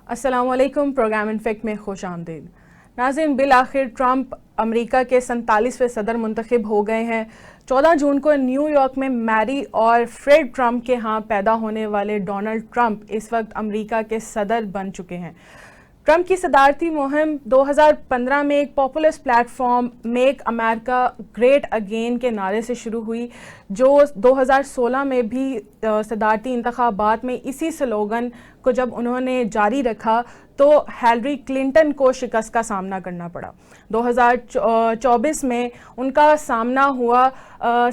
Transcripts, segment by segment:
السلام علیکم، programme in fact میں خوش آمدید ناظرین۔ بالآخر ٹرمپ امریکہ کے 47ویں صدر منتخب ہو گئے ہیں۔ 14 جون کو نیو یارک میں میری اور فریڈ ٹرمپ کے ہاں پیدا ہونے والے ڈونلڈ ٹرمپ اس وقت امریکہ کے صدر بن چکے ہیں۔ ٹرمپ کی صدارتی مہم 2015 میں ایک پاپولسٹ پلیٹ فارم میک امریکہ گریٹ اگین کے نعرے سے شروع ہوئی، جو 2016 میں بھی صدارتی انتخابات میں اسی سلوگن کو جب انہوں نے جاری رکھا تو ہیلری کلنٹن کو شکست کا سامنا کرنا پڑا۔ 2024 میں ان کا سامنا ہوا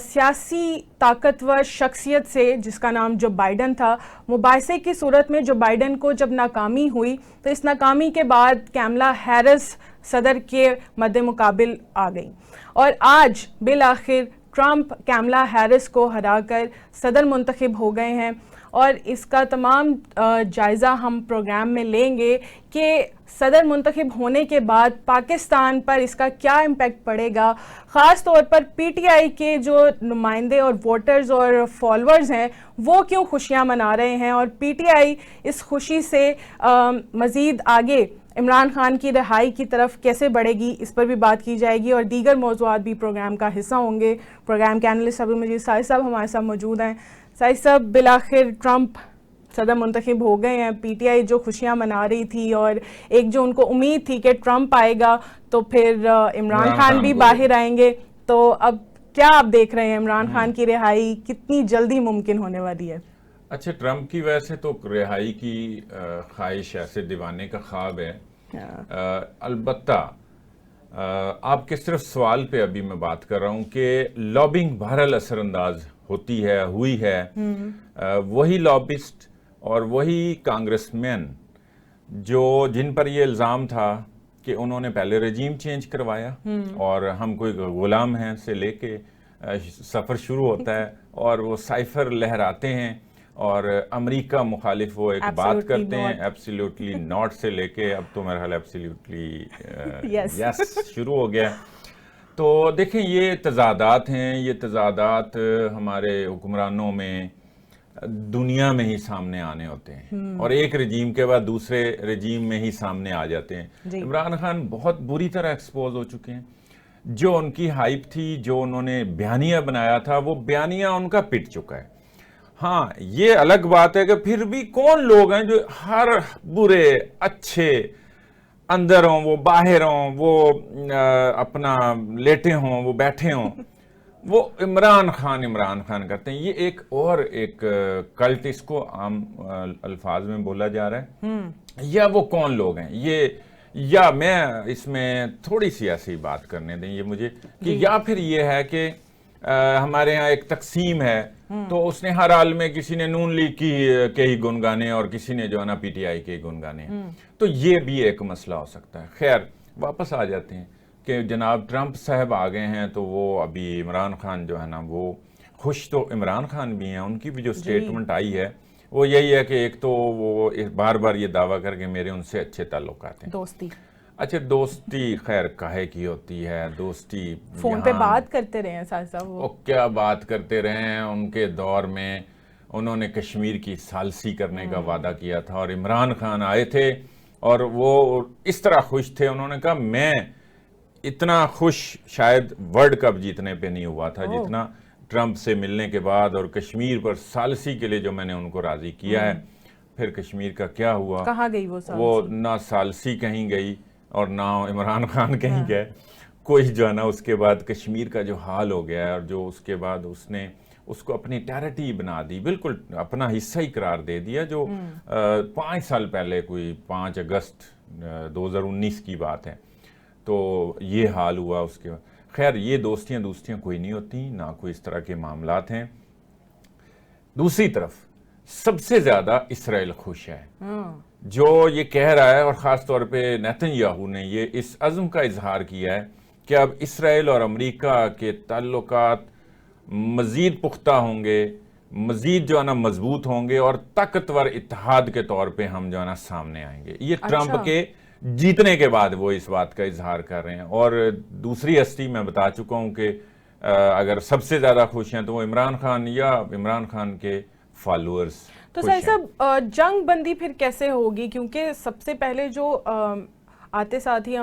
سیاسی طاقتور شخصیت سے جس کا نام جو بائیڈن تھا۔ مباحثے کی صورت میں جو بائیڈن کو جب ناکامی ہوئی تو اس ناکامی کے بعد کیملا ہیرس صدر کے مد مقابل آ گئی، اور آج بالآخر ٹرمپ کیملا ہیرس کو ہرا کر صدر منتخب ہو گئے ہیں، اور اس کا تمام جائزہ ہم پروگرام میں لیں گے کہ صدر منتخب ہونے کے بعد پاکستان پر اس کا کیا امپیکٹ پڑے گا، خاص طور پر پی ٹی آئی کے جو نمائندے اور ووٹرز اور فالورز ہیں وہ کیوں خوشیاں منا رہے ہیں، اور پی ٹی آئی اس خوشی سے مزید آگے عمران خان کی رہائی کی طرف کیسے بڑھے گی، اس پر بھی بات کی جائے گی، اور دیگر موضوعات بھی پروگرام کا حصہ ہوں گے۔ پروگرام کے اینالسٹ عبدالمجید ساجد صاحب ہمارے ساتھ موجود ہیں۔ ساجد صاحب، بالآخر ٹرمپ صدر منتخب ہو گئے ہیں۔ پی ٹی آئی جو خوشیاں منا رہی تھی اور ایک جو ان کو امید تھی کہ ٹرمپ آئے گا تو پھر عمران خان بھی باہر آئیں گے، تو اب کیا آپ دیکھ رہے ہیں عمران خان کی رہائی کتنی جلدی ممکن ہونے والی ہے؟ اچھا، ٹرمپ کی وجہ سے تو رہائی کی خواہش ایسے دیوانے کا خواب ہے۔ البتہ آپ کے صرف سوال پہ ابھی میں بات کر رہا ہوں کہ لابنگ بہرحال اثر انداز ہوتی ہے، ہوئی ہے۔ وہی لابسٹ اور وہی کانگریس مین جن پر یہ الزام تھا کہ انہوں نے پہلے رجیم چینج کروایا اور ہم کوئی غلام ہیں سے لے کے سفر شروع ہوتا ہے، اور وہ سائفر لہراتے ہیں اور امریکہ مخالف وہ ایک بات کرتے ہیں، ایبسلیوٹلی ناٹ سے لے کے اب تو میرا خیال ایبسلیوٹلی یس شروع ہو گیا۔ تو دیکھیں، یہ تضادات ہیں، یہ تضادات ہمارے حکمرانوں میں دنیا میں ہی سامنے آنے ہوتے ہیں، اور ایک رجیم کے بعد دوسرے رجیم میں ہی سامنے آ جاتے ہیں۔ عمران خان بہت بری طرح ایکسپوز ہو چکے ہیں۔ جو ان کی ہائپ تھی، جو انہوں نے بیانیہ بنایا تھا، وہ بیانیہ ان کا پٹ چکا ہے۔ ہاں، یہ الگ بات ہے کہ پھر بھی کون لوگ ہیں جو ہر برے اچھے اندر ہوں، وہ باہر ہوں، وہ اپنا لیٹے ہوں، وہ بیٹھے ہوں، وہ عمران خان کرتے ہیں۔ یہ ایک کلٹ اس کو عام الفاظ میں بولا جا رہا ہے۔ یا وہ کون لوگ ہیں یہ، یا میں اس میں تھوڑی سی ایسی بات کرنے دیں یہ مجھے کہ یا پھر یہ ہے کہ ہمارے ہاں ایک تقسیم ہے، تو اس نے ہر حال میں کسی نے نون لیگ کے ہی گنگانے اور کسی نے جو ہے نا پی ٹی آئی کے گنگانے ہیں، تو یہ بھی ایک مسئلہ ہو سکتا ہے۔ خیر، واپس آ جاتے ہیں کہ جناب ٹرمپ صاحب آ گئے ہیں، تو وہ ابھی عمران خان جو ہے نا وہ خوش تو عمران خان بھی ہیں۔ ان کی بھی جو سٹیٹمنٹ آئی ہے وہ یہی ہے کہ ایک تو وہ بار بار یہ دعویٰ کر کے میرے ان سے اچھے تعلقات ہیں، دوستی۔ اچھا، دوستی خیر کاہے کی ہوتی ہے؟ دوستی فون پہ بات کرتے رہے ہیں ساجد صاحب، وہ کیا بات کرتے رہے ہیں؟ ان کے دور میں انہوں نے کشمیر کی ثالثی کرنے کا وعدہ کیا تھا، اور عمران خان آئے تھے اور وہ اس طرح خوش تھے، انہوں نے کہا میں اتنا خوش شاید ورلڈ کپ جیتنے پہ نہیں ہوا تھا جتنا ٹرمپ سے ملنے کے بعد، اور کشمیر پر ثالثی کے لیے جو میں نے ان کو راضی کیا ہے۔ پھر کشمیر کا کیا ہوا؟ کہاں گئی وہ نہ ثالثی کہیں گئی اور نہ عمران خان کہیں گئے، کوئی جو ہے نا اس کے بعد کشمیر کا جو حال ہو گیا ہے، اور جو اس کے بعد اس نے اس کو اپنی ٹیریٹری بنا دی، بالکل اپنا حصہ ہی قرار دے دیا، جو 5 سال پہلے کوئی 5 اگست 2019 کی بات ہے، تو یہ حال ہوا اس کے بعد۔ خیر، یہ دوستیاں کوئی نہیں ہوتی، نہ کوئی اس طرح کے معاملات ہیں۔ دوسری طرف سب سے زیادہ اسرائیل خوش ہے، جو یہ کہہ رہا ہے، اور خاص طور پہ نیتن یاہو نے یہ اس عزم کا اظہار کیا ہے کہ اب اسرائیل اور امریکہ کے تعلقات مزید پختہ ہوں گے، مزید جو ہے نا مضبوط ہوں گے، اور طاقتور اتحاد کے طور پہ ہم جو ہے نا سامنے آئیں گے۔ یہ ٹرمپ کے جیتنے کے بعد وہ اس بات کا اظہار کر رہے ہیں۔ اور دوسری ہستی میں بتا چکا ہوں کہ اگر سب سے زیادہ خوش ہیں تو وہ عمران خان یا عمران خان کے فالوورز۔ تو صاحب صاحب جنگ بندی پھر کیسے ہوگی؟ کیونکہ سب سے پہلے جو آتے ساتھ ہی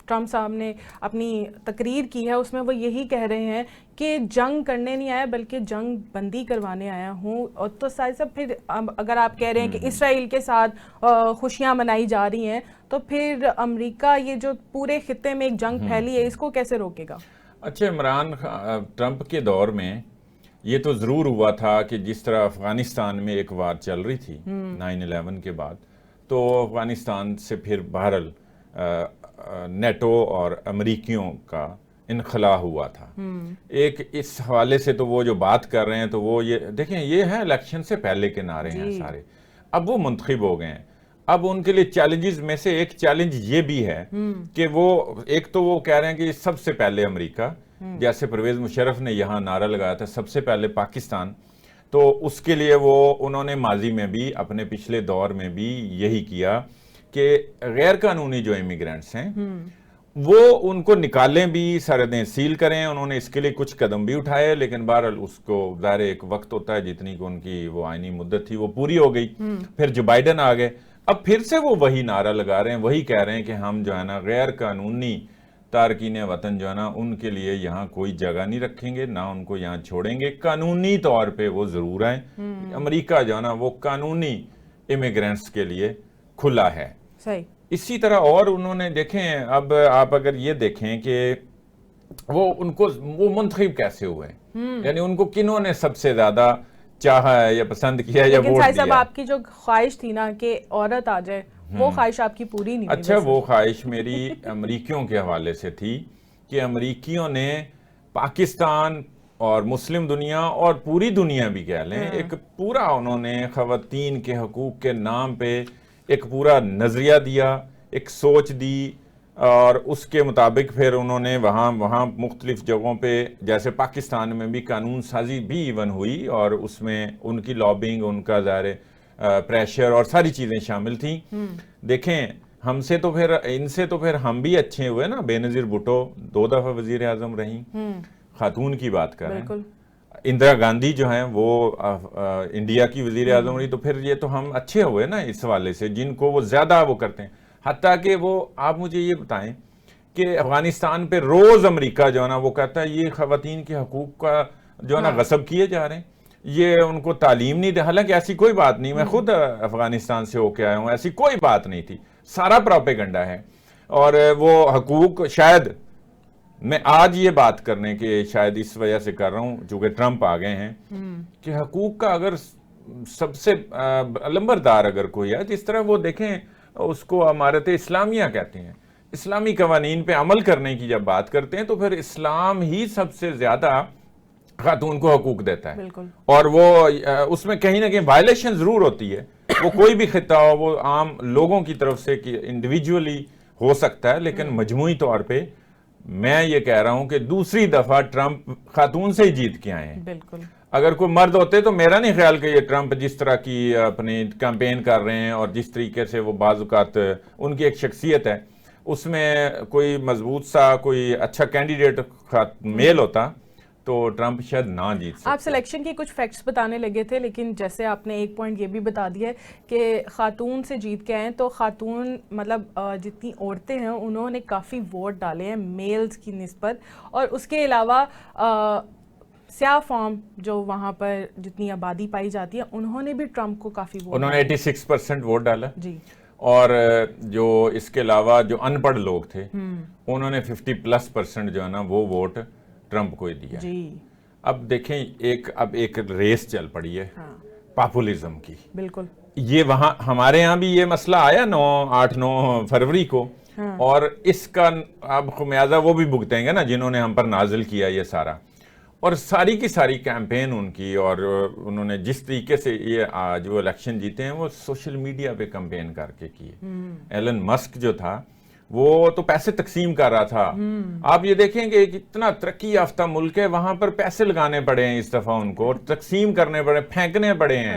ٹرمپ صاحب نے اپنی تقریر کی ہے اس میں وہ یہی کہہ رہے ہیں کہ جنگ کرنے نہیں آیا بلکہ جنگ بندی کروانے آیا ہوں. اور تو صاحب صاحب پھر اگر آپ کہہ رہے ہیں کہ اسرائیل کے ساتھ خوشیاں منائی جا رہی ہیں تو پھر امریکہ یہ جو پورے خطے میں ایک جنگ پھیلی ہے اس کو کیسے روکے گا؟ اچھا، عمران ٹرمپ کے دور میں یہ تو ضرور ہوا تھا کہ جس طرح افغانستان میں ایک وار چل رہی تھی 9/11 کے بعد، تو افغانستان سے پھر بہرحال نیٹو اور امریکیوں کا انخلا ہوا تھا. ایک اس حوالے سے تو وہ جو بات کر رہے ہیں تو وہ یہ دیکھیں، یہ ہے الیکشن سے پہلے کے نعرے ہیں سارے. اب وہ منتخب ہو گئے ہیں. اب ان کے لیے چیلنجز میں سے ایک چیلنج یہ بھی ہے کہ وہ ایک تو وہ کہہ رہے ہیں کہ سب سے پہلے امریکہ، جیسے پرویز مشرف نے یہاں نعرہ لگایا تھا سب سے پہلے پاکستان، تو اس کے لیے وہ انہوں نے ماضی میں بھی اپنے پچھلے دور میں بھی یہی کیا کہ غیر قانونی جو امیگرینٹس ہیں وہ ان کو نکالیں بھی، سرحدیں سیل کریں. انہوں نے اس کے لیے کچھ قدم بھی اٹھائے، لیکن بہرحال اس کو ظاہر ایک وقت ہوتا ہے، جتنی کہ ان کی وہ آئینی مدت تھی وہ پوری ہو گئی. پھر جو بائیڈن آ گئے، اب پھر سے وہ وہی نعرہ لگا رہے ہیں، وہی کہہ رہے ہیں کہ ہم جو ہے نا غیر قانونی تارکین وطن جو ہے نا ان کے لیے یہاں کوئی جگہ نہیں رکھیں گے، نہ ان کو یہاں چھوڑیں گے. قانونی طور پہ وہ ضرور آئیں. امریکہ جو ہے نا وہ قانونی امیگرینٹس کے لیے کھلا ہے. صحیح. اسی طرح اور انہوں نے دیکھیں، اب آپ اگر یہ دیکھیں کہ وہ ان کو وہ منتخب کیسے ہوئے، یعنی ان کو کنہوں نے سب سے زیادہ چاہا ہے یا پسند کیا یا ووٹ لیکن دیا. آپ کی جو خواہش تھی نا کہ عورت آ جائے، وہ خواہش آپ کی پوری نہیں ہوئی. اچھا، وہ خواہش میری امریکیوں کے حوالے سے تھی کہ امریکیوں نے پاکستان اور مسلم دنیا اور پوری دنیا بھی کہہ لیں، ایک پورا انہوں نے خواتین کے حقوق کے نام پہ ایک پورا نظریہ دیا، ایک سوچ دی، اور اس کے مطابق پھر انہوں نے وہاں مختلف جگہوں پہ جیسے پاکستان میں بھی قانون سازی بھی ایون ہوئی، اور اس میں ان کی لابنگ، ان کا ظاہر پریشر اور ساری چیزیں شامل تھیں. دیکھیں، ہم سے تو پھر ان سے تو پھر ہم بھی اچھے ہوئے نا. بے نظیر بھٹو 2 دفعہ وزیر اعظم رہیں، خاتون کی بات کریں. اندرا گاندھی جو ہیں وہ انڈیا کی وزیر اعظم رہی، تو پھر یہ تو ہم اچھے ہوئے نا اس حوالے سے، جن کو وہ زیادہ وہ کرتے ہیں. حتیٰ کہ وہ آپ مجھے یہ بتائیں کہ افغانستان پہ روز امریکہ جو ہے نا وہ کہتا ہے یہ خواتین کے حقوق کا جو ہے نا غصب کیے جا رہے ہیں، یہ ان کو تعلیم نہیں دے. حالانکہ ایسی کوئی بات نہیں، میں خود افغانستان سے ہو کے آیا ہوں، ایسی کوئی بات نہیں تھی، سارا پروپیگنڈا ہے. اور وہ حقوق، شاید میں آج یہ بات کرنے کے شاید اس وجہ سے کر رہا ہوں چونکہ ٹرمپ آ گئے ہیں، کہ حقوق کا اگر سب سے لمبردار اگر کوئی ہے، جس طرح وہ دیکھیں اس کو امارت اسلامیہ کہتے ہیں، اسلامی قوانین پہ عمل کرنے کی جب بات کرتے ہیں تو پھر اسلام ہی سب سے زیادہ خاتون کو حقوق دیتا ہے. اور وہ اس میں کہیں نہ کہیں وائلیشن ضرور ہوتی ہے. وہ کوئی بھی خطہ ہو، وہ عام لوگوں کی طرف سے انڈیویجولی ہو سکتا ہے، لیکن مجموعی طور پہ میں یہ کہہ رہا ہوں کہ دوسری دفعہ ٹرمپ خاتون سے ہی جیت کے آئے ہیں. بالکل. اگر کوئی مرد ہوتے تو میرا نہیں خیال کہ یہ ٹرمپ جس طرح کی اپنی کیمپین کر رہے ہیں اور جس طریقے سے وہ بعض اوقات ان کی ایک شخصیت ہے، اس میں کوئی مضبوط سا کوئی اچھا کینڈیڈیٹ میل ہوتا تو ٹرمپ شاید نہ جیت سکتا. آپ سلیکشن کی کچھ فیکٹس بتانے لگے تھے، لیکن جیسے آپ نے ایک پوائنٹ یہ بھی بتا دیا ہے کہ خاتون سے جیت کے آئے، تو خاتون مطلب جتنی عورتیں ہیں انہوں نے کافی ووٹ ڈالے ہیں میلز کی نسبت. اور اس کے علاوہ سیاہ فارم جو وہاں پر جتنی آبادی پائی جاتی ہے انہوں نے بھی ٹرمپ کو کافی ووٹ، انہوں نے 86% ووٹ ڈالا. جی. اور جو اس کے علاوہ جو ان پڑھ لوگ تھے انہوں نے 50+% جو ہے نا وہ ووٹ ٹرمپ کو ہی دیا. جی. اب دیکھیں اب ایک ریس چل پڑی ہے پاپولزم کی. بالکل. یہ وہاں ہمارے ہاں بھی یہ مسئلہ آیا 8-9 فروری کو، اور اس کا اب خمیازہ وہ بھی بھگتیں گے نا جنہوں نے ہم پر نازل کیا یہ سارا. اور ساری کی ساری کیمپین ان کی، اور انہوں نے جس طریقے سے یہ جو الیکشن جیتے ہیں وہ سوشل میڈیا پہ کیمپین کر کے کیے. ایلن مسک جو تھا وہ تو پیسے تقسیم کر رہا تھا. آپ یہ دیکھیں کہ اتنا ترقی یافتہ ملک ہے، وہاں پر پیسے لگانے پڑے ہیں اس دفعہ ان کو، اور تقسیم کرنے پڑے، پھینکنے پڑے ہیں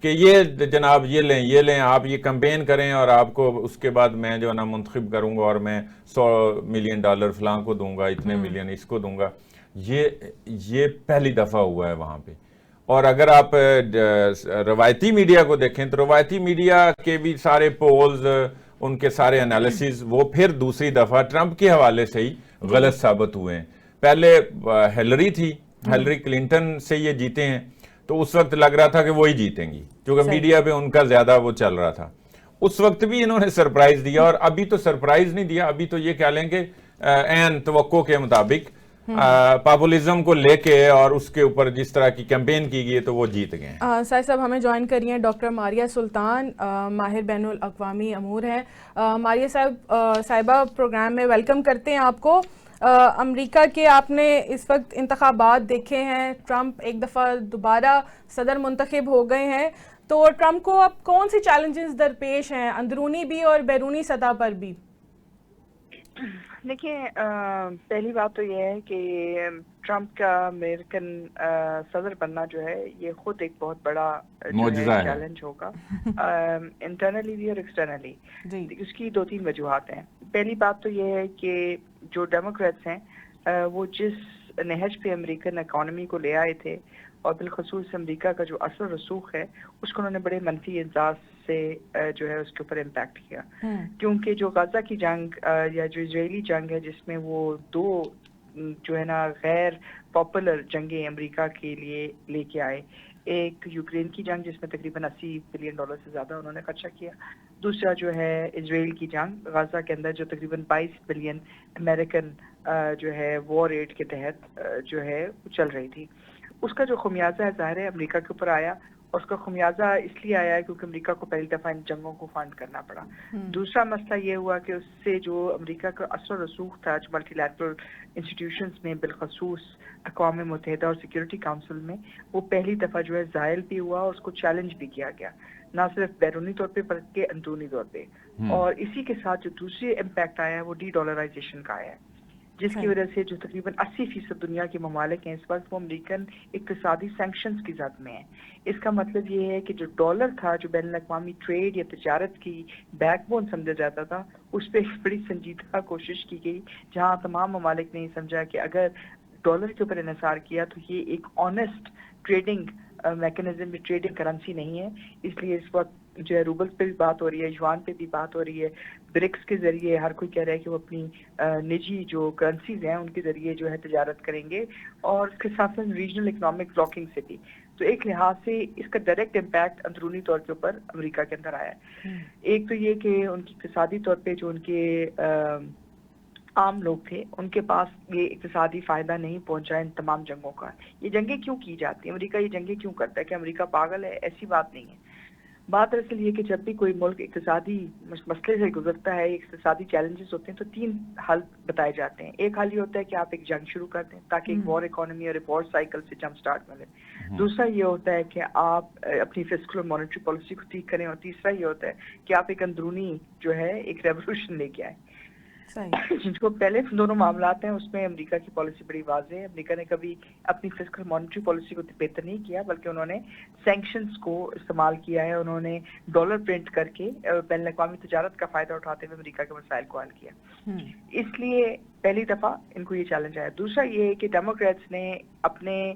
کہ یہ جناب یہ لیں آپ یہ کیمپین کریں، اور آپ کو اس کے بعد میں جو ہے نا منتخب کروں گا، اور میں $100 ملین فلاں کو دوں گا، اتنے ملین اس کو دوں گا. یہ پہلی دفعہ ہوا ہے وہاں پہ. اور اگر آپ روایتی میڈیا کو دیکھیں تو روایتی میڈیا کے بھی سارے پولز، ان کے سارے انالیسز وہ پھر دوسری دفعہ ٹرمپ کے حوالے سے ہی غلط ثابت ہوئے ہیں. پہلے ہیلری تھی، ہیلری کلنٹن سے یہ جیتے ہیں، تو اس وقت لگ رہا تھا کہ وہی جیتیں گی کیونکہ میڈیا پہ ان کا زیادہ وہ چل رہا تھا. اس وقت بھی انہوں نے سرپرائز دیا، اور ابھی تو سرپرائز نہیں دیا، ابھی تو یہ کہہ لیں کہ عین توقع کے مطابق پاپولزم کو لے کے اور اس کے اوپر جس طرح کی کیمپین کی گئی تو وہ جیت گئے ہیں. سائد صاحب ہمیں جوائن کریے ڈاکٹر ماریہ سلطان، ماہر بین الاقوامی امور ہیں. ماریہ صاحبہ پروگرام میں ویلکم کرتے ہیں آپ کو. امریکہ کے آپ نے اس وقت انتخابات دیکھے ہیں، ٹرمپ ایک دفعہ دوبارہ صدر منتخب ہو گئے ہیں، تو ٹرمپ کو اب کون سی چیلنجز درپیش ہیں اندرونی بھی اور بیرونی سطح پر بھی؟ دیکھیے، پہلی بات تو یہ ہے کہ ٹرمپ کا امریکن صدر بننا جو ہے یہ خود ایک بہت بڑا جو ہے چیلنج ہوگا، انٹرنلی بھی اور ایکسٹرنلی. اس کی 2-3 وجوہات ہیں. پہلی بات تو یہ ہے کہ جو ڈیموکریٹس ہیں وہ جس نہج پہ امریکن اکانومی کو لے آئے تھے، اور بالخصوص امریکہ کا جو اثر رسوخ ہے، اس کو انہوں نے بڑے منفی انداز سے جو ہے اس کے اوپر امپیکٹ کیا. کیونکہ جو غزہ کی جنگ یا جو اسرائیلی جنگ ہے، جس میں وہ 2 جو ہے نا غیر پاپولر جنگیں امریکہ کے لیے لے کے آئے. ایک یوکرین کی جنگ جس میں تقریباً $80 بلین سے زیادہ انہوں نے خرچہ کیا. دوسرا جو ہے اسرائیل کی جنگ غزہ کے اندر، جو تقریباً 22 بلین امریکن جو ہے وار ایڈ کے تحت جو ہے چل رہی تھی. اس کا جو خمیازہ ہے ظاہر ہے امریکہ کے اوپر آیا، اور اس کا خمیازہ اس لیے آیا ہے کیونکہ امریکہ کو پہلی دفعہ ان جنگوں کو فنڈ کرنا پڑا. دوسرا مسئلہ یہ ہوا کہ اس سے جو امریکہ کا اثر و رسوخ تھا جو ملٹی لیٹرل انسٹیٹیوشنز میں، بالخصوص اقوام متحدہ اور سیکیورٹی کاؤنسل میں، وہ پہلی دفعہ جو ہے زائل بھی ہوا اور اس کو چیلنج بھی کیا گیا، نہ صرف بیرونی طور پہ بلکہ اندرونی طور پہ. اور اسی کے ساتھ جو دوسری امپیکٹ آیا ہے وہ ڈی ڈالرائزیشن کا آیا ہے، جس کی وجہ سے جو تقریباً 80% دنیا کے ممالک ہیں اس وقت، وہ امریکن اقتصادی سینکشنز کی زد میں ہیں. اس کا مطلب یہ ہے کہ جو ڈالر تھا، جو بین الاقوامی ٹریڈ یا تجارت کی بیک بون سمجھا جاتا تھا، اس پہ ایک بڑی سنجیدہ کوشش کی گئی، جہاں تمام ممالک نے یہ سمجھا کہ اگر ڈالر کے اوپر انحصار کیا تو یہ ایک honest trading mechanism, trading currency نہیں ہے. اس لیے اس وقت جو ہے روبل پہ بھی بات ہو رہی ہے، یوان پہ بھی بات ہو رہی ہے. برکس کے ذریعے ہر کوئی کہہ رہا ہے کہ وہ اپنی نجی جو کرنسیز ہیں ان کے ذریعے جو ہے تجارت کریں گے، اور اس کے ساتھ ساتھ ریجنل اکنامک بلاکنگ سے بھی. تو ایک لحاظ سے اس کا ڈائریکٹ امپیکٹ اندرونی طور کے اوپر امریکہ کے اندر آیا ہے. ایک تو یہ کہ ان کی اقتصادی طور پہ جو ان کے عام لوگ تھے، ان کے پاس یہ اقتصادی فائدہ نہیں پہنچا ان تمام جنگوں کا. یہ جنگیں کیوں کی جاتی ہیں، امریکہ یہ جنگیں کیوں کرتا ہے؟ کہ امریکہ پاگل ہے؟ ایسی بات نہیں ہے. بات دراصل یہ کہ جب بھی کوئی ملک اقتصادی مسئلے سے گزرتا ہے، اقتصادی چیلنجز ہوتے ہیں، تو 3 حل بتائے جاتے ہیں. ایک حل یہ ہوتا ہے کہ آپ ایک جنگ شروع کر دیں تاکہ ایک وار اکانومی اور ایک وار سائیکل سے جمپ سٹارٹ ملے. دوسرا یہ ہوتا ہے کہ آپ اپنی فسکل اور مانیٹری پالیسی کو ٹھیک کریں، اور تیسرا یہ ہوتا ہے کہ آپ ایک اندرونی جو ہے ایک ریولوشن لے کے آئیں. جن کو پہلے دونوں معاملات ہیں اس میں امریکہ کی پالیسی بڑی واضح ہے. امریکہ نے کبھی اپنی فسکل مانیٹری پالیسی کو بہتر نہیں کیا، بلکہ انہوں نے سینکشنز کو استعمال کیا ہے. انہوں نے ڈالر پرنٹ کر کے بین الاقوامی تجارت کا فائدہ اٹھاتے ہوئے امریکہ کے مسائل کو حل کیا. اس لیے پہلی دفعہ ان کو یہ چیلنج آیا. دوسرا یہ ہے کہ ڈیموکریٹس نے اپنے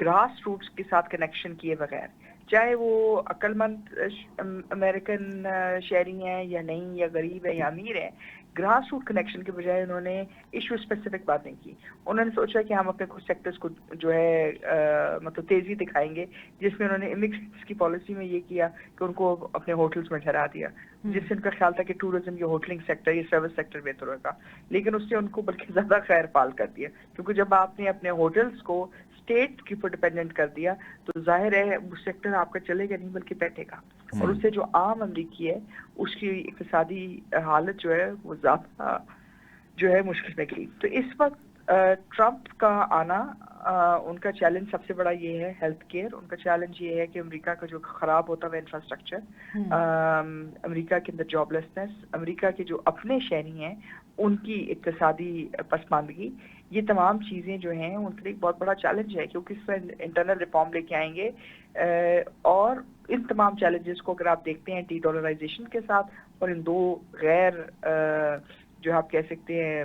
گراس روٹس کے ساتھ کنیکشن کیے بغیر، چاہے وہ عقل مند امریکن شہری ہیں یا نہیں، یا غریب ہے یا امیر ہے، گراس روٹ کنیکشن کے بجائے انہوں نے ایشو اسپیسیفک باتیں کی. انہوں نے سوچا کہ ہم اپنے کچھ سیکٹرز کو جو ہے مطلب تیزی دکھائیں گے، جس میں انہوں نے امیگرینٹس کی پالیسی میں یہ کیا کہ ان کو اپنے ہوٹلز میں ٹھہرا دیا، جس سے ان کا خیال تھا کہ ٹورزم یا ہوٹلنگ سیکٹر یا سروس سیکٹر بہتر ہوگا. لیکن اس نے ان کو بلکہ زیادہ خیر پال کر دیا، کیونکہ جب آپ نے اپنے ہوٹلز کو اسٹیٹ کے اوپر ڈپینڈنٹ کر دیا تو ظاہر ہے وہ سیکٹر آپ کا چلے گا نہیں بلکہ بیٹھے گا. اور اس سے جو عام امریکی ہے اس کی اقتصادی حالت جو ہے وہ زیادہ جو ہے مشکل میں گئی. تو اس وقت ٹرمپ کا آنا، ان کا چیلنج سب سے بڑا یہ ہے ہیلتھ کیئر. ان کا چیلنج یہ ہے کہ امریکہ کا جو خراب ہوتا ہوا انفراسٹرکچر، امریکہ کے اندر جاب لیسنس، امریکہ کے جو اپنے شہری ہیں ان کی اقتصادی پسماندگی، یہ تمام چیزیں جو ہیں ان کے لیے ایک بہت بڑا چیلنج ہے، کیونکہ اس میں انٹرنل ریفارم لے کے آئیں گے. اور ان تمام چیلنجز کو اگر آپ دیکھتے ہیں ڈی ڈالرائزیشن کے ساتھ اور ان 2 غیر جو آپ کہہ سکتے ہیں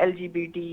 LGBT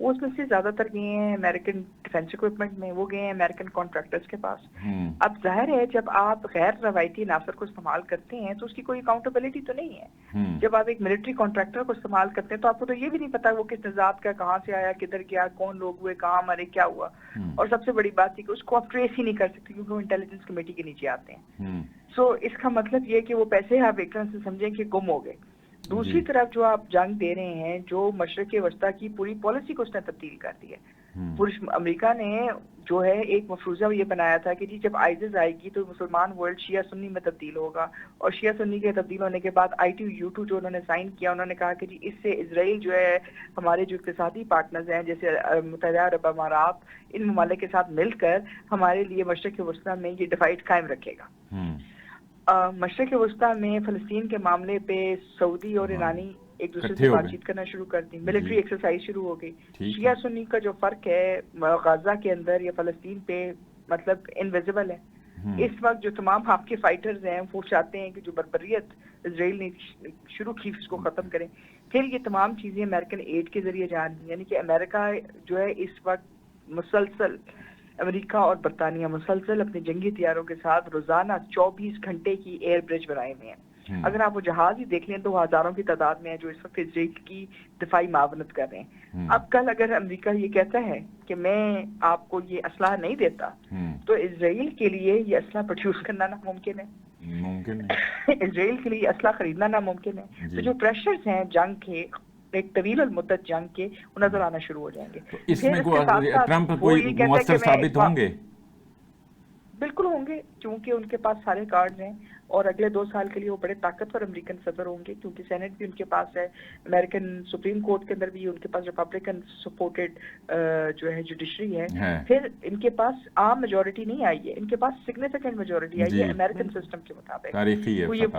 وہ اس میں سے زیادہ تر گئے ہیں امریکن ڈیفینس اکوپمنٹ میں، وہ گئے ہیں امریکن کانٹریکٹرز کے پاس. اب ظاہر ہے جب آپ غیر روایتی عناصر کو استعمال کرتے ہیں تو اس کی کوئی اکاؤنٹیبلٹی تو نہیں ہے. جب آپ ایک ملٹری کانٹریکٹر کو استعمال کرتے ہیں تو آپ کو تو یہ بھی نہیں پتا وہ کس نژاد کا، کہاں سے آیا، کدھر گیا، کون لوگ ہوئے، کہاں مرے، کیا ہوا. اور سب سے بڑی بات یہ کہ اس کو آپ ٹریس ہی نہیں کر سکتے کیونکہ وہ انٹیلیجنس کمیٹی کے نیچے آتے ہیں. سو اس کا مطلب یہ کہ وہ پیسے آپ ایک طرح سے سمجھیں کہ گم ہو گئے. دوسری طرف جو آپ جنگ دے رہے ہیں، جو مشرق وسطیٰ کی پوری پالیسی کو اس نے تبدیل کر دی ہے. امریکہ نے جو ہے ایک مفروضہ یہ بنایا تھا کہ جی جب آئیزس آئے گی تو مسلمان ورلڈ شیعہ سنی میں تبدیل ہوگا، اور شیعہ سنی کے تبدیل ہونے کے بعد ITU جو انہوں نے سائن کیا، انہوں نے کہا کہ جی اس سے اسرائیل جو ہے ہمارے جو اقتصادی پارٹنرز ہیں جیسے متحدہ عرب امارات، ان ممالک کے ساتھ مل کر ہمارے لیے مشرق وسطیٰ میں یہ ڈیوائڈ قائم رکھے گا. مشرق وسطیٰ میں فلسطین کے معاملے پہ سعودی اور ایرانی ایک دوسرے سے بات چیت کرنا شروع کر دی، ملٹری ایکسرسائز شروع ہو گئی. شیعہ سنی کا جو فرق ہے غزہ کے اندر یا فلسطین پہ مطلب انویزیبل ہے. اس وقت جو تمام آپ کے فائٹرز ہیں وہ چاہتے ہیں کہ جو بربریت اسرائیل نے شروع کی اس کو ختم کریں. پھر یہ تمام چیزیں امریکن ایڈ کے ذریعے جان دی، یعنی کہ امریکہ جو ہے اس وقت مسلسل، امریکہ اور برطانیہ مسلسل اپنے جنگی طیاروں کے ساتھ روزانہ 24 گھنٹے کی ایئر برج بنائے ہوئے ہیں. اگر آپ وہ جہاز ہی دیکھ لیں تو ہزاروں کی تعداد میں ہیں جو اس وقت اسرائیل کی دفاعی معاونت کر رہے ہیں. اب کل اگر امریکہ یہ کہتا ہے کہ میں آپ کو یہ اسلحہ نہیں دیتا تو اسرائیل کے لیے یہ اسلحہ پروڈیوس کرنا ناممکن ہے، اسرائیل کے لیے یہ اسلحہ خریدنا ناممکن ہے. تو جو پریشرز ہیں جنگ کے، ایک طویل المدت جنگ کے، وہ نظر آنا شروع ہو جائیں گے. اس میں ٹرمپ کوئی مؤثر ثابت ہوں گے؟ بالکل ہوں گے، کیونکہ ان کے پاس سارے کارڈز ہیں اور اگلے 2 سال کے لیے وہ بڑے طاقتور امریکن صدر ہوں گے، کیونکہ سینٹ بھی ان کے پاس ہے، امریکن سپریم کورٹ کے اندر بھی ان کے پاس ریپبلکن سپورٹڈ جو ہے جوڈیشری ہے. پھر ان کے پاس عام میجورٹی نہیں آئی ہے، ان کے پاس سگنیفیکنٹ میجورٹی آئی ہے امریکن سسٹم کے مطابق.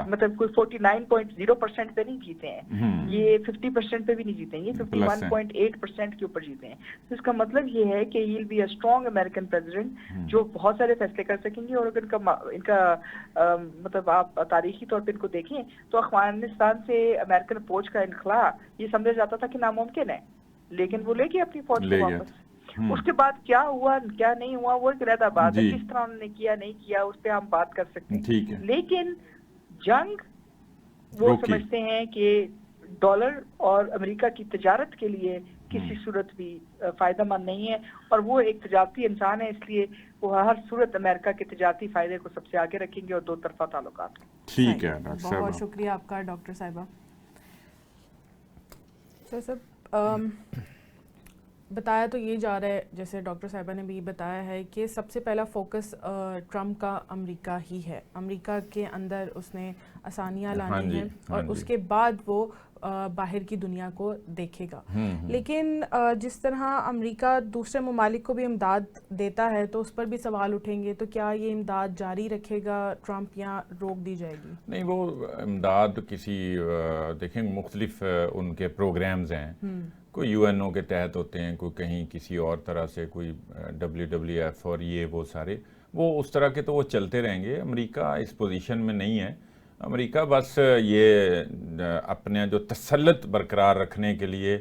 مطلب کوئی 49.0% پہ نہیں جیتے ہیں، یہ 50% پہ بھی نہیں جیتے ہیں، یہ 51.8% کے اوپر جیتے ہیں. تو اس کا مطلب یہ ہے کہ he will be a strong American president جو بہت سارے فیصلے کر سکیں گے. اور اگر ان کا مطلب آپ تاریخی طور پہ ان کو دیکھیں تو افغانستان سے امریکن فوج کا انخلا یہ سمجھا جاتا تھا کہ ناممکن ہے، لیکن وہ لے گئے اپنی فوج کو واپس. اس کے بعد کیا ہوا کیا نہیں ہوا وہ ایک علیحدہ بات ہے، کس طرح انہوں نے کیا نہیں کیا اس پہ ہم بات کر سکتے ہیں. لیکن جنگ وہ سمجھتے ہیں کہ ڈالر اور امریکہ کی تجارت کے لیے کسی صورت بھی فائدہ مند نہیں ہے، اور وہ ایک تجارتی انسان ہے، اس لیے وہ ہر صورت امریکہ کے تجارتی فائدے کو سب سے آگے رکھیں گے اور 2 طرفہ تعلقات. ٹھیک ہے، بہت شکریہ آپ کا ڈاکٹر صاحبہ. سر بتایا تو یہ جا رہا ہے، جیسے ڈاکٹر صاحبہ نے بھی بتایا ہے کہ سب سے پہلا فوکس ٹرمپ کا امریکہ ہی ہے، امریکہ کے اندر اس نے آسانیاں لانی ہیں اور اس کے بعد وہ باہر کی دنیا کو دیکھے گا. لیکن جس طرح امریکہ دوسرے ممالک کو بھی امداد دیتا ہے تو اس پر بھی سوال اٹھیں گے، تو کیا یہ امداد جاری رکھے گا ٹرمپ یا روک دی جائے گی؟ نہیں، وہ امداد کسی دیکھیں مختلف ان کے پروگرامز ہیں، کوئی UNO کے تحت ہوتے ہیں، کوئی کہیں کسی اور طرح سے، کوئی WWF اور یہ وہ سارے، وہ اس طرح کے تو وہ چلتے رہیں گے. امریکہ اس پوزیشن میں نہیں ہے. امریکہ بس یہ اپنے جو تسلط برقرار رکھنے کے لیے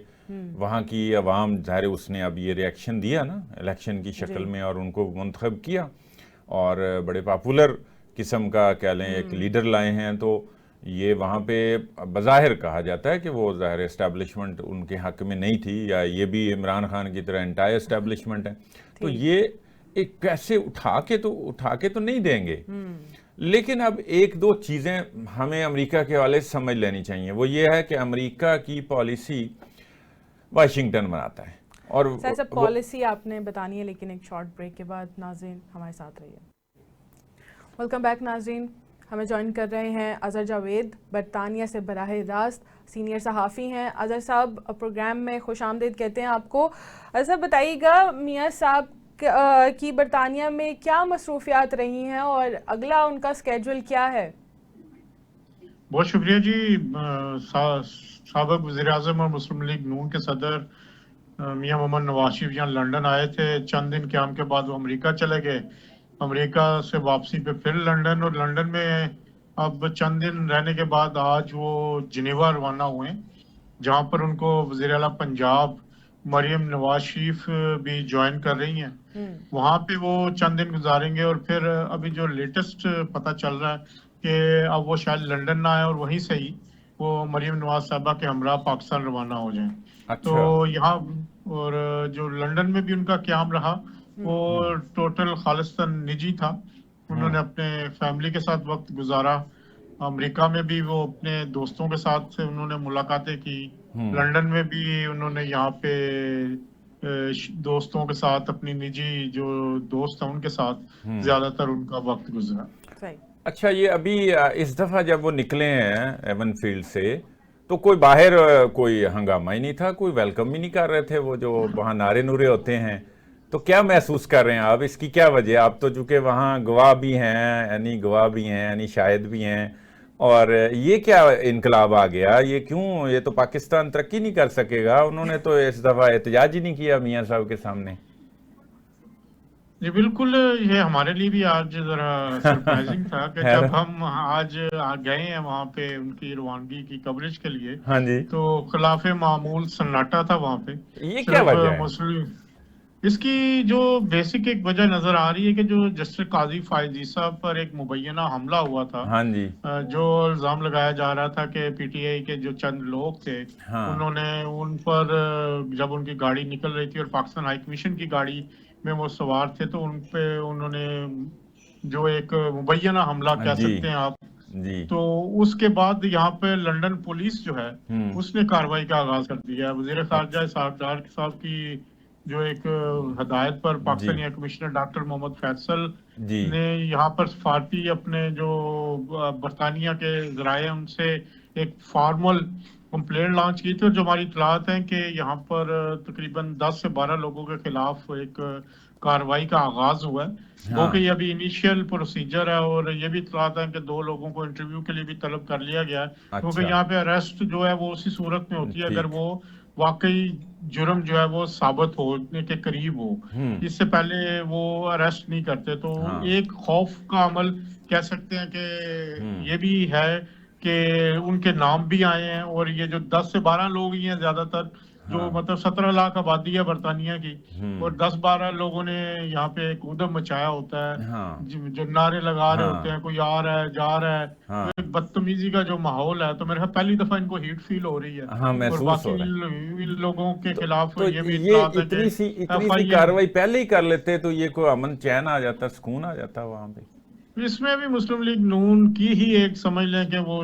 وہاں کی عوام، ظاہر اس نے اب یہ ریئیکشن دیا نا الیکشن کی شکل میں اور ان کو منتخب کیا اور بڑے پاپولر قسم کا کہہ لیں ایک لیڈر لائے ہیں. تو یہ وہاں پہ بظاہر کہا جاتا ہے کہ وہ ظاہر اسٹیبلشمنٹ ان کے حق میں نہیں تھی، یا یہ بھی عمران خان کی طرح انٹائر اسٹیبلشمنٹ ہے. تو یہ ایک کیسے اٹھا کے تو نہیں دیں گے. لیکن اب 1-2 چیزیں ہمیں امریکہ کے حوالے سے سمجھ لینی چاہیے. وہ یہ ہے کہ امریکہ کی پالیسی واشنگٹن بناتا ہے. اور سر پالیسی آپ نے بتانی ہے، لیکن ایک شارٹ بریک کے بعد ناظرین ہمارے ساتھ رہیے. ویلکم بیک ناظرین. ہمیں جوائن کر رہے ہیں اظہر جاوید، برطانیہ سے براہ راست سینئر صحافی ہیں. اظہر صاحب پروگرام میں خوش آمدید کہتے ہیں آپ کو. اظہر صاحب بتائیے گا میاں صاحب کی برطانیہ میں کیا مصروفیات رہی ہیں اور اگلا ان کا اسکیڈول کیا ہے؟ بہت شکریہ جی. سابق وزیر اعظم اور مسلم لیگ نون کے صدر میاں محمد نواز شریف یہاں لنڈن آئے تھے. چند دن قیام کے بعد وہ امریکہ چلے گئے. امریکہ سے واپسی پہ پھر لنڈن، اور لنڈن میں اب چند دن رہنے کے بعد آج وہ جنیوا روانہ ہوئے، جہاں پر ان کو وزیر اعلیٰ پنجاب مریم نواز شریف بھی جوائن کر رہی ہیں. وہاں پہ وہ چند دن گزاریں گے اور پھر ابھی جو لیٹسٹ پتہ چل رہا ہے کہ اب وہ شاید لنڈن نہ آئے اور وہیں سے ہی وہ مریم نواز صاحبہ کے ہمراہ پاکستان روانہ ہو جائیں. تو یہاں اور جو لنڈن میں بھی ان کا قیام رہا وہ ٹوٹل خالصتاً نجی تھا. انہوں نے اپنے فیملی کے ساتھ وقت گزارا. امریکہ میں بھی وہ اپنے دوستوں کے ساتھ انہوں نے ملاقاتیں کی. لنڈن میں بھی انہوں نے یہاں پہ دوستوں کے ساتھ اپنی نجی جو دوست ہیں ان کے ساتھ زیادہ تر ان کا وقت گزرا. اچھا یہ ابھی اس دفعہ جب وہ نکلے ہیں ایون فیلڈ سے تو کوئی باہر کوئی ہنگامہ ہی نہیں تھا, کوئی ویلکم ہی نہیں کر رہے تھے, وہ جو وہاں نعرے نورے ہوتے ہیں, تو کیا محسوس کر رہے ہیں آپ, اس کی کیا وجہ؟ آپ تو چونکہ وہاں گواہ بھی ہیں, یعنی گواہ بھی ہیں, یعنی شاہد بھی ہیں, اور یہ کیا انقلاب آ گیا, یہ کیوں؟ یہ تو پاکستان ترقی نہیں کر سکے گا. انہوں نے تو اس دفعہ احتجاج ہی نہیں کیا میاں صاحب کے سامنے. جی بالکل, یہ ہمارے لیے بھی آج ذرا سرپرائزنگ تھا کہ جب ہم آج گئے ہیں وہاں پہ ان کی روانگی کی کوریج کے لیے, ہاں جی, تو خلاف معمول سناٹا تھا وہاں پہ. یہ کیا وجہ ہے؟ مسلم اس کی جو بیسک ایک وجہ نظر آ رہی ہے کہ جو جسٹس قاضی فائز عیسیٰ پر ایک مبینہ حملہ ہوا تھا, ہاں جی, جو الزام لگایا جا رہا تھا کہ پی ٹی آئی کے جو چند لوگ تھے انہوں نے ان پر جب ان کی گاڑی نکل رہی تھی اور پاکستان ہائی کمیشن کی گاڑی میں وہ سوار تھے تو ان پہ انہوں نے جو ایک مبینہ حملہ کہہ سکتے ہیں آپ, تو اس کے بعد یہاں پہ لنڈن پولیس جو ہے اس نے کارروائی کا آغاز کر دیا. وزیر خارجہ اسحاق ڈار صاحب کی جو ایک ہدایت پر پاکستانی ہائی کمشنر ڈاکٹر محمد فیصل نے یہاں پر سفارتی اپنے جو برطانیہ کے ذرائع ان سے ایک فارمل کمپلین لانچ کی تھی, اور جو ہماری اطلاعات ہیں کہ یہاں پر تقریباً 10 سے 12 لوگوں کے خلاف ایک کارروائی کا آغاز ہوا ہے. وہ کہ یہ ابھی انیشیل پروسیجر ہے, اور یہ بھی اطلاعات ہیں کہ 2 لوگوں کو انٹرویو کے لیے بھی طلب کر لیا گیا ہے, کیونکہ یہاں پہ اریسٹ جو ہے وہ اسی صورت میں ہوتی ہے اگر وہ واقعی جرم جو ہے وہ ثابت ہونے کے قریب ہو. اس سے پہلے وہ اریسٹ نہیں کرتے. تو ایک خوف کا عمل کہہ سکتے ہیں کہ یہ بھی ہے کہ ان کے نام بھی آئے ہیں, اور یہ جو 10 سے 12 لوگ ہی ہیں زیادہ تر, جو مطلب 17 لاکھ آبادی ہے برطانیہ کی, اور 10-12 لوگوں نے یہاں پہ ایک ادھم مچایا ہوتا ہے, جو نعرے لگا رہے ہوتے ہیں کوئی آ رہا ہے جا رہا ہے, ایک بدتمیزی کا جو ماحول ہے. تو میرے پہلی دفعہ ان کو ہیٹ فیل ہو رہی ہے, اور باقی لوگوں کے خلاف یہ بھی اطلاعات ہے کہ اتنی سی کارروائی پہلے ہی کر لیتے تو یہ کوئی امن چین آ جاتا, سکون آ جاتا وہاں پہ. اس میں بھی مسلم لیگ نون کی ہی ایک سمجھ لیں کہ وہ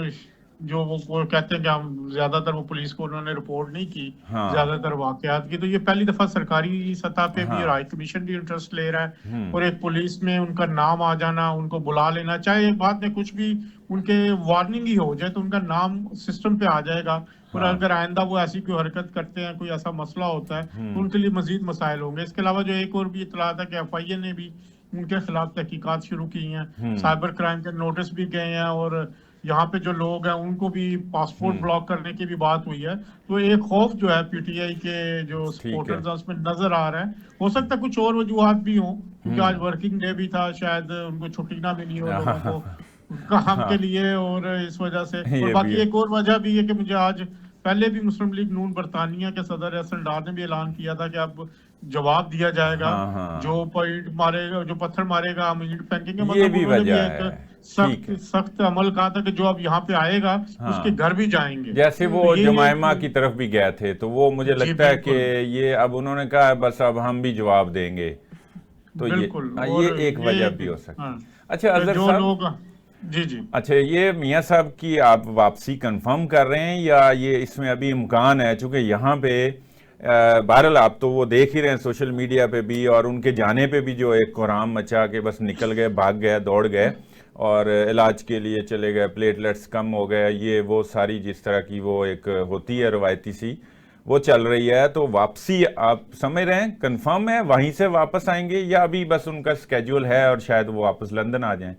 جو وہ کہتے ہیں کہ ہم زیادہ تر وہ پولیس کو انہوں نے رپورٹ نہیں کی زیادہ تر واقعات کی. تو یہ پہلی دفعہ سرکاری سطح پہ بھی اور ہائی کمیشن بھی انٹرسٹ لے رہا ہے, اور ایک پولیس میں ان کا نام آ جانا, ان کو بلا لینا, چاہے ایک بات میں کچھ بھی ان کے وارننگ ہی ہو جائے تو ان کا نام سسٹم پہ آ جائے گا, اور اگر آئندہ وہ ایسی کوئی حرکت کرتے ہیں, کوئی ایسا مسئلہ ہوتا ہے تو ان کے لیے مزید مسائل ہوں گے. اس کے علاوہ جو ایک اور بھی اطلاع ہے کہ ایف آئی اے نے بھی ان کے خلاف تحقیقات شروع کی ہیں, سائبر کرائم کے نوٹس بھی گئے ہیں, اور یہاں پہ جو لوگ ہیں ان کو بھی پاسپورٹ بلاک کرنے کی بھی بات ہوئی ہے. تو ایک خوف جو ہے پی ٹی آئی کے جو سپورٹرز ہیں اس میں نظر آ رہا ہے. ہو سکتا ہے کچھ اور وجوہات بھی ہوں, کیونکہ آج ورکنگ ڈے بھی تھا, شاید ان کو چھٹی نہ ملی ہو لوگوں کو کام کے لیے, اور اس وجہ سے. اور باقی ایک اور وجہ بھی ہے کہ مجھے آج پہلے بھی مسلم لیگ نون برطانیہ کے صدر احسن ڈار نے بھی اعلان کیا تھا کہ اب جواب دیا جائے گا, جو پوائنٹ مارے گا, جو پتھر مارے گا ہم اینٹ پھینکیں گے. یہ بھی وجہ ہے, سخت عمل کہا تھا کہ جو اب یہاں پہ آئے گا اس کے گھر بھی جائیں گے. جیسے وہ جمائمہ کی طرف بھی گئے تھے, تو وہ مجھے لگتا ہے کہ یہ اب انہوں نے کہا بس اب ہم بھی جواب دیں گے, تو یہ ایک وجہ بھی ہو سکتی ہے. اچھا اظہر صاحب, جی اچھا یہ میاں صاحب کی آپ واپسی کنفرم کر رہے ہیں یا یہ اس میں ابھی امکان ہے؟ چونکہ یہاں پہ بہرحال آپ تو وہ دیکھ ہی رہے ہیں سوشل میڈیا پہ بھی, اور ان کے جانے پہ بھی جو ایک کورام مچا کے بس نکل گئے, بھاگ گئے, دوڑ گئے, اور علاج کے لیے چلے گئے, پلیٹلیٹس کم ہو گئے, یہ وہ ساری جس طرح کی وہ ایک ہوتی ہے روایتی سی وہ چل رہی ہے. تو واپسی آپ سمجھ رہے ہیں کنفرم ہے, وہیں سے واپس آئیں گے, یا ابھی بس ان کا اسکیجول ہے اور شاید وہ واپس لندن آ جائیں؟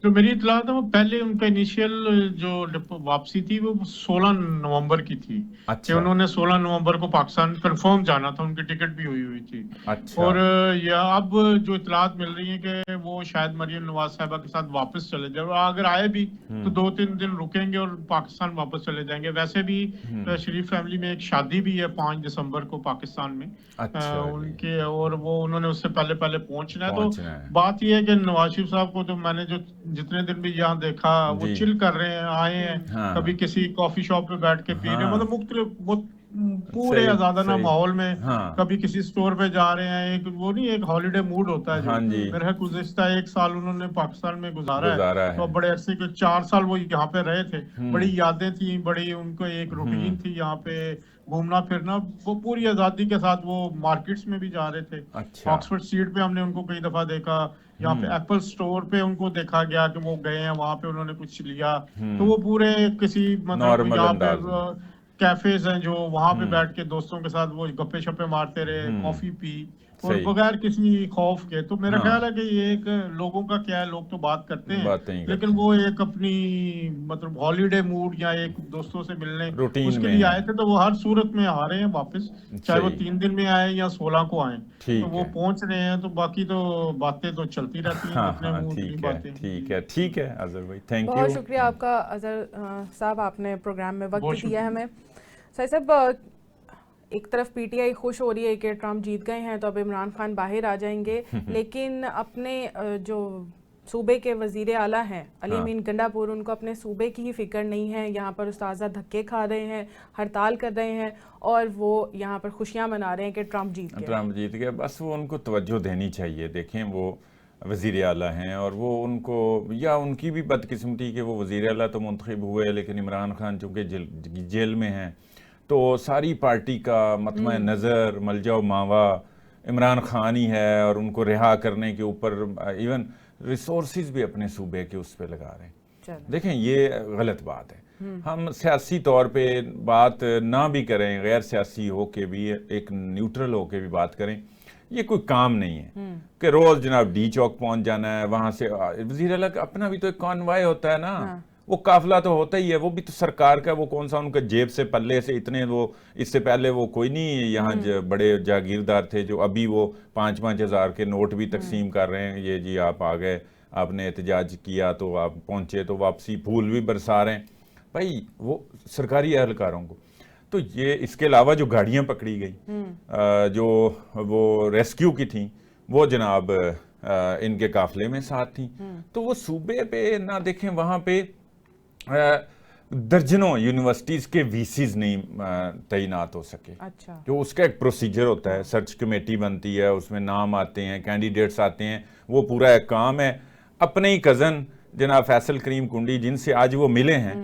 جو میری اطلاع ہے وہ پہلے ان کا انیشیل جو واپسی تھی وہ 16 نومبر کی تھی کہ انہوں نے 16 نومبر کو پاکستان کنفرم جانا تھا, ان کی ٹکٹ بھی ہوئی تھی. اور اب جو اطلاعات مل رہی ہیں کہ وہ شاید مریم نواز صاحبہ کے ساتھ واپس چلے جائیں, اور اگر آئے بھی تو 2-3 دن رکیں گے اور پاکستان واپس چلے جائیں گے. ویسے بھی شریف فیملی میں ایک شادی بھی ہے 5 دسمبر کو پاکستان میں ان کے, اور وہ انہوں نے اس سے پہلے پہنچنا ہے. تو بات یہ ہے کہ نواز شریف صاحب کو تو میں نے جو جتنے دن بھی یہاں دیکھا وہ چل کر رہے ہیں, آئے ہیں, کبھی کسی کافی شاپ پہ بیٹھ کے پی رہے ہیں, مطلب مختلف پورے آزادانہ ماحول میں, کبھی کسی سٹور پہ جا رہے ہیں. ایک وہ نہیں ایک ہالیڈے موڈ ہوتا ہے جو میرے گزشتہ 1 سال انہوں نے پاکستان میں گزارا ہے, تو بڑے عرصے کے 4 سال وہ یہاں پہ رہے تھے, بڑی یادیں تھیں, بڑی ان کو ایک روٹین تھی یہاں پہ گھومنا پھرنا. وہ پوری آزادی کے ساتھ وہ مارکیٹس میں بھی جا رہے تھے. آکسفورڈ اسٹریٹ پہ ہم نے ان کو کئی دفعہ دیکھا, یہاں پہ ایپل سٹور پہ ان کو دیکھا گیا کہ وہ گئے ہیں وہاں پہ, انہوں نے کچھ لیا. تو وہ پورے کسی مطلب یہاں پہ کیفیز ہیں جو وہاں پہ بیٹھ کے دوستوں کے ساتھ وہ گپے شپے مارتے رہے, کافی پی, اور بغیر کسی خوف کے. تو میرا خیال ہے کہ یہ ایک لوگوں کا کیا ہے, لوگ تو بات کرتے ہیں لیکن وہ ایک اپنی مطلب ہالیڈے موڈ یا ایک دوستوں سے ملنے اس کے لیے آئے تھے. تو وہ ہر صورت میں آ رہے ہیں واپس, چاہے وہ 3 دن میں آئے یا 16 کو آئیں, تو وہ پہنچ رہے ہیں. تو باقی تو باتیں تو چلتی رہتی ہیں اپنے موڈ کی باتیں. ٹھیک ہے اظہر بھائی, تھینک یو. بہت شکریہ آپ کا اظہر صاحب, آپ نے پروگرام میں وقت دیا ہمیں. سعید صاحب, ایک طرف پی ٹی آئی خوش ہو رہی ہے کہ ٹرمپ جیت گئے ہیں تو اب عمران خان باہر آ جائیں گے, لیکن اپنے جو صوبے کے وزیر اعلیٰ ہیں علی امین گنڈا پور, ان کو اپنے صوبے کی ہی فکر نہیں ہے. یہاں پر اساتذہ دھکے کھا رہے ہیں, ہڑتال کر رہے ہیں, اور وہ یہاں پر خوشیاں منا رہے ہیں کہ ٹرمپ جیت گیا. بس وہ ان کو توجہ دینی چاہیے. دیکھیں وہ وزیر اعلیٰ ہیں اور وہ ان کو, یا ان کی بھی بدقسمتی کہ وہ وزیر اعلیٰ تو منتخب ہوئے لیکن عمران خان چونکہ جیل میں ہیں, تو ساری پارٹی کا مطمع نظر ملجا و ماوا عمران خان ہی ہے, اور ان کو رہا کرنے کے اوپر ایون ریسورسز بھی اپنے صوبے کے اس پہ لگا رہے ہیں. دیکھیں یہ غلط بات ہے. ہم سیاسی طور پہ بات نہ بھی کریں, غیر سیاسی ہو کے بھی, ایک نیوٹرل ہو کے بھی بات کریں, یہ کوئی کام نہیں ہے کہ روز جناب ڈی چوک پہنچ جانا ہے, وہاں سے وزیر اعلیٰ کا اپنا بھی تو ایک کانوائے ہوتا ہے نا, وہ قافلہ تو ہوتا ہی ہے, وہ بھی تو سرکار کا, وہ کون سا ان کا جیب سے پلے سے اتنے, وہ اس سے پہلے وہ کوئی نہیں یہاں بڑے جاگیردار تھے جو ابھی وہ 5-5 ہزار کے نوٹ بھی تقسیم کر رہے ہیں. یہ جی آپ آ گئے, آپ نے احتجاج کیا تو آپ پہنچے, تو واپسی پھول بھی برسا رہے ہیں بھائی وہ سرکاری اہلکاروں کو. تو یہ اس کے علاوہ جو گاڑیاں پکڑی گئی جو وہ ریسکیو کی تھیں, وہ جناب ان کے قافلے میں ساتھ تھیں. تو وہ صوبے پہ نہ دیکھیں, وہاں پہ درجنوں یونیورسٹیز کے وی سیز نہیں تعینات ہو سکے. جو اس کا ایک پروسیجر ہوتا ہے, سرچ کمیٹی بنتی ہے, اس میں نام آتے ہیں, کینڈیڈیٹس آتے ہیں, وہ پورا ایک کام ہے. اپنے ہی کزن جناب فیصل کریم کنڈی جن سے آج وہ ملے ہیں,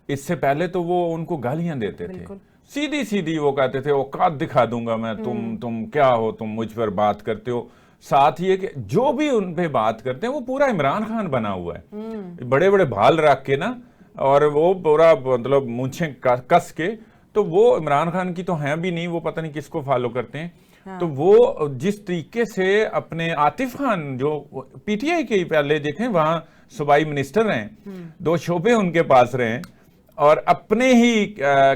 اس سے پہلے تو وہ ان کو گالیاں دیتے تھے, سیدھی وہ کہتے تھے اوقات دکھا دوں گا میں, تم کیا ہو, تم مجھ پر بات کرتے ہو. ساتھ یہ کہ جو بھی ان پہ بات کرتے ہیں وہ پورا عمران خان بنا ہوا ہے, بڑے بڑے بھال رکھ کے نا, اور وہ پورا مطلب مونچھیں کس کے, تو وہ عمران خان کی تو ہیں بھی نہیں, وہ پتہ نہیں کس کو فالو کرتے ہیں. تو وہ جس طریقے سے اپنے عاطف خان جو پی ٹی آئی کے پہلے دیکھیں وہاں صوبائی منسٹر ہیں, 2 شعبے ان کے پاس رہے ہیں, اور اپنے ہی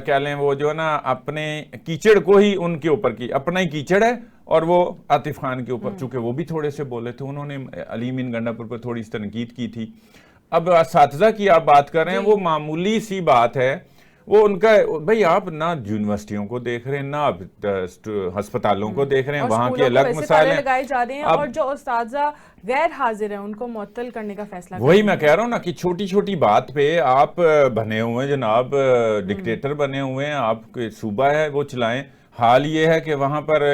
کیا لیں وہ جو ہے نا اپنے کیچڑ کو ہی ان کے اوپر کی, اپنا ہی کیچڑ ہے, اور وہ عاطف خان کے اوپر, چونکہ وہ بھی تھوڑے سے بولے تھے, انہوں نے علی امین گنڈا پور پر تھوڑی سی تنقید کی تھی. اب اساتذہ کی آپ بات کر رہے ہیں, وہ معمولی سی بات ہے, وہ ان کا بھائی آپ نہ یونیورسٹیوں کو دیکھ رہے ہیں, نہ ہسپتالوں کو دیکھ رہے ہیں, وہاں کے الگ مسائل ہیں لگائے جا رہے ہیں, اور جو اساتذہ غیر حاضر ہیں ان کو معطل کرنے کا فیصلہ. وہی میں کہہ رہا ہوں نا کہ چھوٹی چھوٹی بات پہ آپ بنے ہوئے ہیں جناب, ڈکٹیٹر بنے ہوئے ہیں, آپ کے صوبہ ہے وہ چلائیں. حال یہ ہے کہ وہاں پر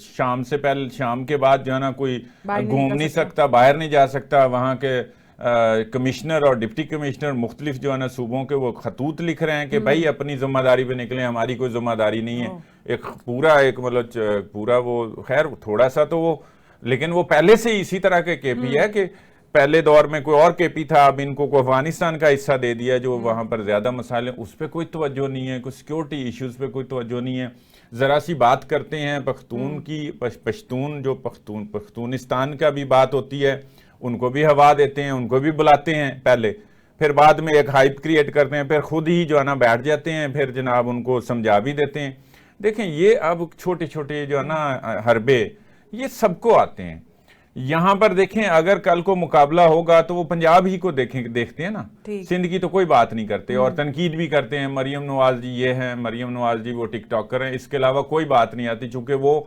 شام کے بعد جو ہے نا کوئی گھوم نہیں سکتا, باہر نہیں جا سکتا. وہاں کے کمشنر اور ڈپٹی کمشنر مختلف جو ہے نا صوبوں کے وہ خطوط لکھ رہے ہیں کہ بھائی اپنی ذمہ داری پہ نکلیں, ہماری کوئی ذمہ داری نہیں ہے. ایک مطلب پورا وہ خیر تھوڑا سا تو وہ, لیکن وہ پہلے سے اسی طرح کے کے پی ہے کہ پہلے دور میں کوئی اور کے پی تھا, اب ان کو افغانستان کا حصہ دے دیا جو وہاں پر زیادہ مسائل ہیں, اس پہ کوئی توجہ نہیں ہے, کوئی سیکیورٹی ایشوز پہ کوئی توجہ نہیں ہے. ذرا سی بات کرتے ہیں پختون کی, پشتون جو پختونستان کا بھی بات ہوتی ہے, ان کو بھی ہوا دیتے ہیں, ان کو بھی بلاتے ہیں پہلے, پھر بعد میں ایک ہائپ کریٹ کرتے ہیں, پھر خود ہی جو ہے نا بیٹھ جاتے ہیں, پھر جناب ان کو سمجھا بھی دیتے ہیں. دیکھیں یہ اب چھوٹے چھوٹے جو ہے نا حربے یہ سب کو آتے ہیں. یہاں پر دیکھیں اگر کل کو مقابلہ ہوگا تو وہ پنجاب ہی کو دیکھتے ہیں نا, سندھ کی تو کوئی بات نہیں کرتے, اور تنقید بھی کرتے ہیں مریم نواز جی یہ ہیں, مریم نواز جی وہ ٹک ٹاکر ہیں, اس کے علاوہ کوئی بات نہیں آتی. چونکہ وہ,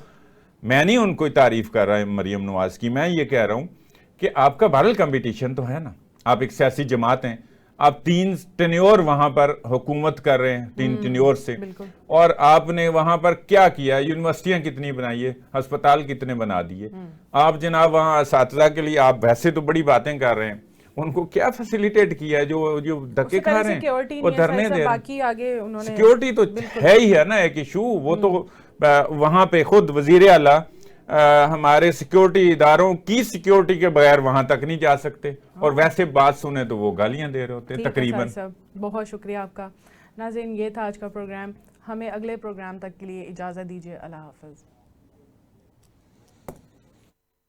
میں نہیں ان کو تعریف کر رہا ہوں مریم نواز کی, میں یہ کہہ رہا ہوں کہ آپ کا بہرحال کمپٹیشن تو ہے نا, آپ ایک سیاسی جماعت ہیں, آپ 3 ٹینیور وہاں پر حکومت کر رہے ہیں 3 ٹینیور سے, اور آپ نے وہاں پر کیا کیا, یونیورسٹیاں کتنی بنائی ہے, ہسپتال کتنے بنا دیے آپ جناب, وہاں اساتذہ کے لیے آپ ویسے تو بڑی باتیں کر رہے ہیں, ان کو کیا فیسیلیٹیٹ کیا ہے, جو دھکے کھا رہے ہیں وہ دھرنے دے رہے ہیں. سیکیورٹی تو ہے ہی ہے نا ایک ایشو, وہ تو وہاں پہ خود وزیر اعلیٰ ہمارے سیکیورٹی اداروں کی سیکیورٹی کے بغیر وہاں تک نہیں جا سکتے, اور ویسے بات سنیں تو وہ گالیاں دے رہے ہوتے ہیں تقریباً. بہت شکریہ آپ کا. ناظرین یہ تھا آج کا پروگرام, ہمیں اگلے پروگرام تک کے لیے اجازت دیجیے. اللہ حافظ.